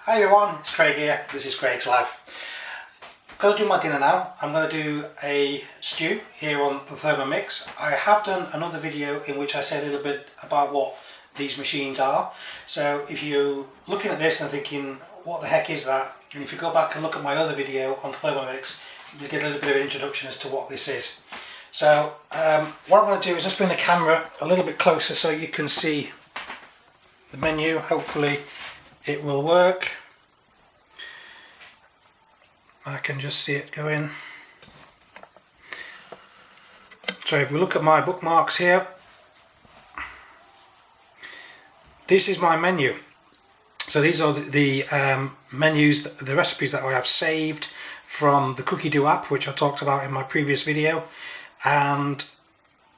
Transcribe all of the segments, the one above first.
Hi everyone, it's Craig here. This is Craigslife. Got to do my dinner now. I'm going to do a stew here on the Thermomix. I have done another video in which I said a little bit about what these machines are. So if you're looking at this and thinking, what the heck is that? And if you go back and look at my other video on Thermomix, you'll get a little bit of an introduction as to what this is. So what I'm going to do is just bring the camera a little bit closer so you can see the menu. Hopefully it will work. I can just see it go in. So if we look at my bookmarks here, this is my menu. So these are the menus, the recipes that I have saved from the Cookie Do app, which I talked about in my previous video, and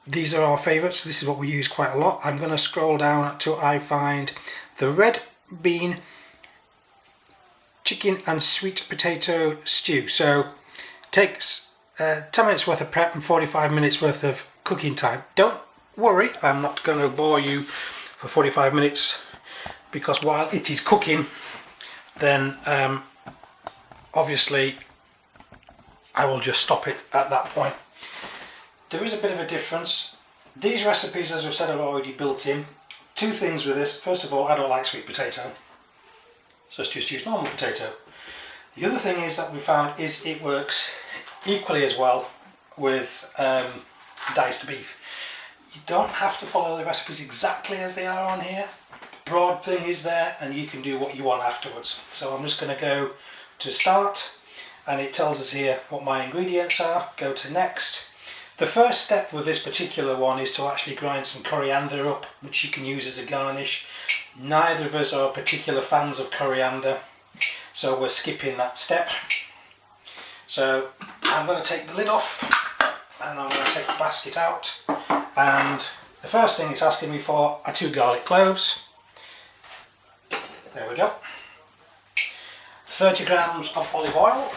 these are our favourites. This is what we use quite a lot. I'm going to scroll down till I find the red bean chicken and sweet potato stew. So takes 10 minutes worth of prep and 45 minutes worth of cooking time. Don't worry, I'm not going to bore you for 45 minutes, because while it is cooking, then obviously I will just stop it at that point. There is a bit of a difference. These recipes, as I've said, are already built in. Two things with this. First of all, I don't like sweet potato, so let's just use normal potato. The other thing is that we found is it works equally as well with diced beef. You don't have to follow the recipes exactly as they are on here. The broad thing is there, and you can do what you want afterwards. So I'm just going to go to start, and it tells us here what my ingredients are. Go to next. The first step with this particular one is to actually grind some coriander up, which you can use as a garnish. Neither of us are particular fans of coriander, so we're skipping that step. So I'm going to take the lid off, and I'm going to take the basket out, and the first thing it's asking me for are 2 garlic cloves. There we go. 30 grams of olive oil.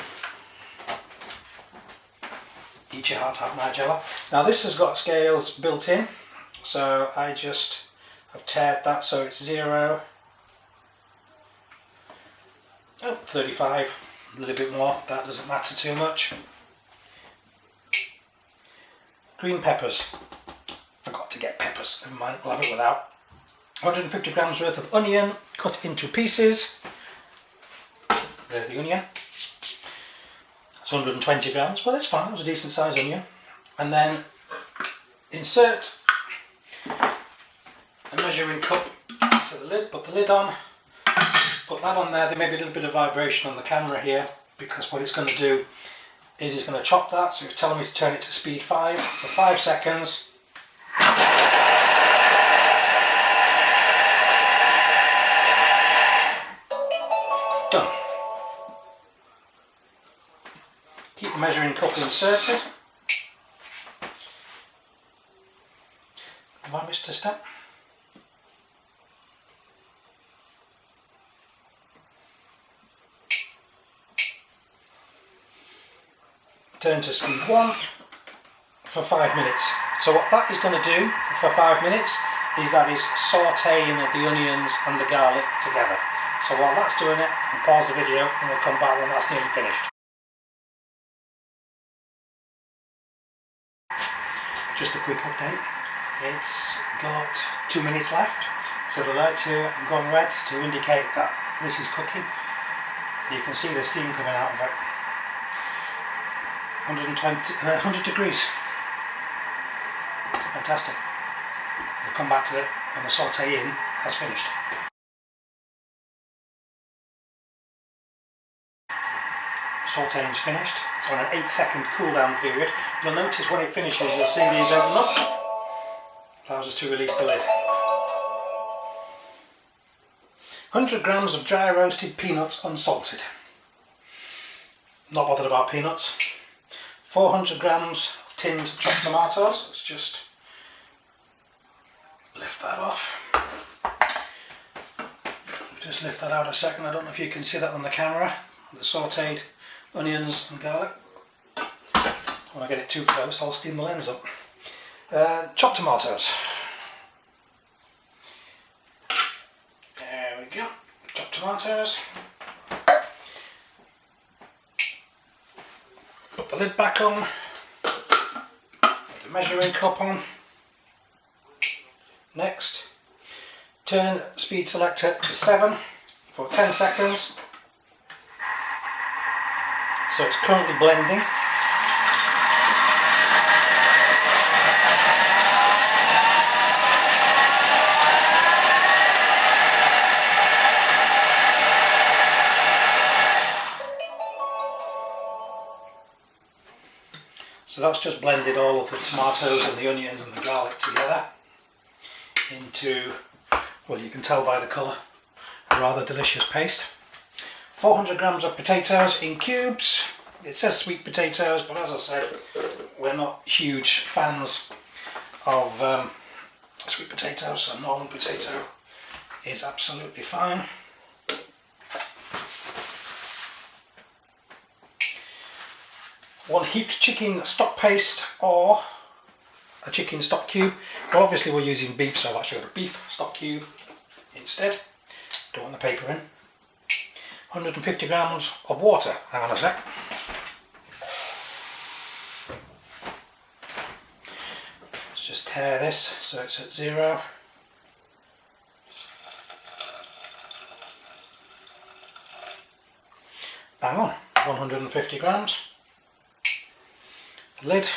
Eat your heart out, Nigella. Now this has got scales built in, so I just have tared that so it's 0. 35, a little bit more, that doesn't matter too much. Green peppers. Forgot to get peppers, never mind, we'll have it without. 150 grams worth of onion cut into pieces. There's the onion. It's 120 grams, but that's fine, it was a decent sized onion. And then insert a measuring cup to the lid, put the lid on, put that on there. There may be a little bit of vibration on the camera here, because what it's going to do is it's going to chop that, so it's telling me to turn it to speed 5 for 5 seconds. Done. Keep the measuring cup inserted. Have I missed a step? Turn to speed 1 for 5 minutes. So what that is going to do for 5 minutes is that is sautéing the onions and the garlic together. So while that's doing it, I'll pause the video and we'll come back when that's nearly finished. Just a quick update. It's got 2 minutes left, so the lights here have gone red to indicate that this is cooking. You can see the steam coming out of it. 100 degrees. Fantastic. We'll come back to it when the sautéing has finished. Sautéing is finished. It's on an 8-second cool down period. You'll notice when it finishes, you'll see these open up. Allows us to release the lid. 100 grams of dry roasted peanuts unsalted. Not bothered about peanuts. 400 grams of tinned chopped tomatoes. Let's just lift that off. Just lift that out a second. I don't know if you can see that on the camera. The sautéed onions and garlic. When I get it too close, I'll steam the lens up. Chopped tomatoes. There we go. Chopped tomatoes. Put the lid back on, put the measuring cup on. Next, turn speed selector to 7 for 10 seconds. So it's currently blending. So that's just blended all of the tomatoes and the onions and the garlic together into, well, you can tell by the colour, a rather delicious paste. 400 grams of potatoes in cubes. It says sweet potatoes, but as I said, we're not huge fans of sweet potatoes, so normal potato is absolutely fine. One heaped chicken stock paste or a chicken stock cube. Well, obviously we're using beef, so I've actually got a beef stock cube instead. Don't want the paper in. 150 grams of water. Hang on a sec. Let's just tear this so it's at 0. Bang on, 150 grams. Lid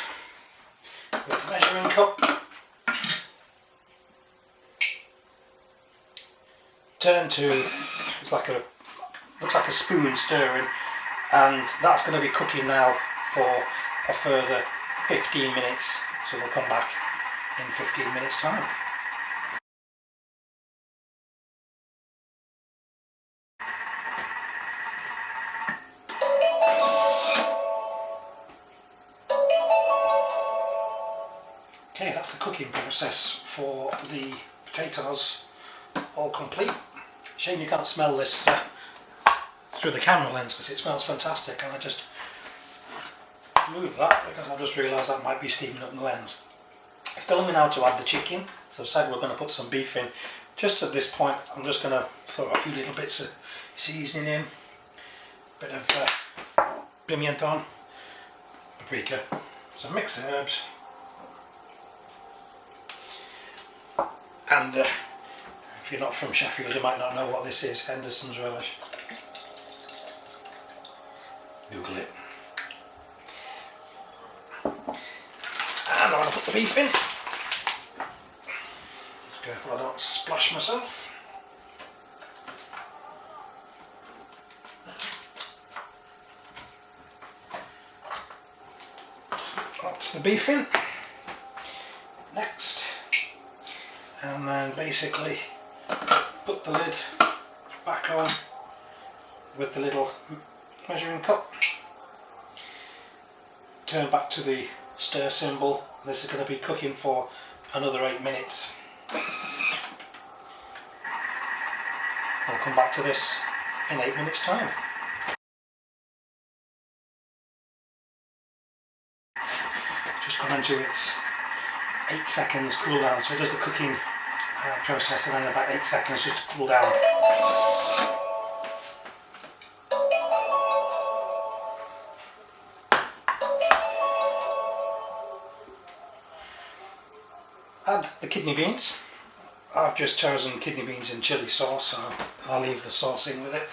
with the measuring cup. Turn to, it's like a, looks like a spoon stirring, and that's going to be cooking now for a further 15 minutes. So we'll come back in 15 minutes time. Okay, that's the cooking process for the potatoes all complete. Shame you can't smell this through the camera lens because it smells fantastic, and I just moved that because I just realised that might be steaming up the lens. It's telling me now to add the chicken, so I've said we're going to put some beef in. Just at this point I'm just going to throw a few little bits of seasoning in, a bit of pimienton, paprika, some mixed herbs, and if you're not from Sheffield you might not know what this is, Henderson's relish. Google it. And I'm going to put the beef in. Careful I don't splash myself. That's the beef in. Next. And then basically put the lid back on with the little measuring cup. Turn back to the stir symbol. This is going to be cooking for another 8 minutes. I'll come back to this in 8 minutes time. Just gone into its 8 seconds cool down, so it does the cooking process and then about 8 seconds just to cool down. Add the kidney beans. I've just chosen kidney beans in chilli sauce, so I'll leave the sauce in with it.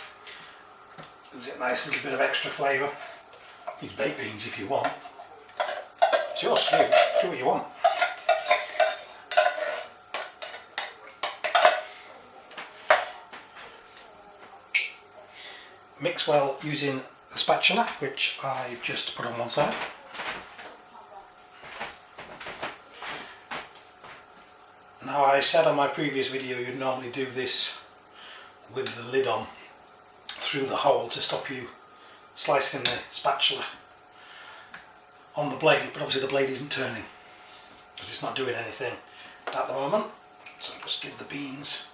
Gives it a nice little bit of extra flavour. Use baked beans if you want. It's yours too, do what you want. Mix well using the spatula, which I've just put on one side. Now, I said on my previous video you'd normally do this with the lid on through the hole to stop you slicing the spatula on the blade, but obviously the blade isn't turning because it's not doing anything at the moment. So just give the beans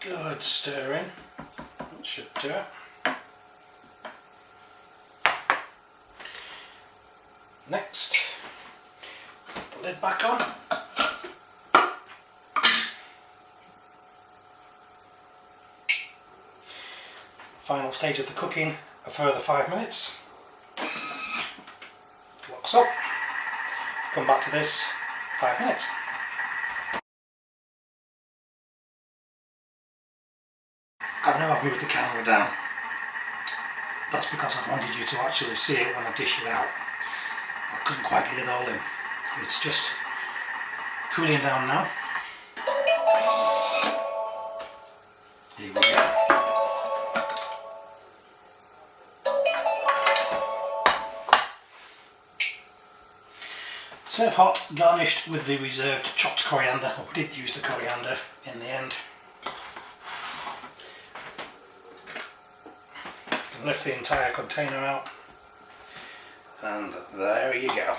a good stir in. That should do it. Next, put the lid back on. Final stage of the cooking, a further 5 minutes. So, come back to this 5 minutes. I know I've moved the camera down. That's because I wanted you to actually see it when I dish it out. I couldn't quite get it all in. It's just cooling down now. Here we go. Serve hot, garnished with the reserved chopped coriander. Well, we did use the coriander in the end. You can lift the entire container out, and there you go.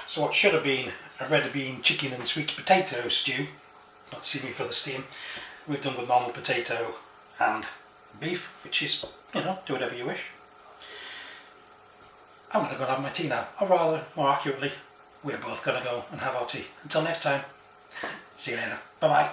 So what should have been a red bean, chicken and sweet potato stew, not seeming for the steam, we've done with normal potato and beef, which is, you know, do whatever you wish. I'm going to go and have my tea now, or rather, more accurately, we're both going to go and have our tea. Until next time, see you later. Bye bye.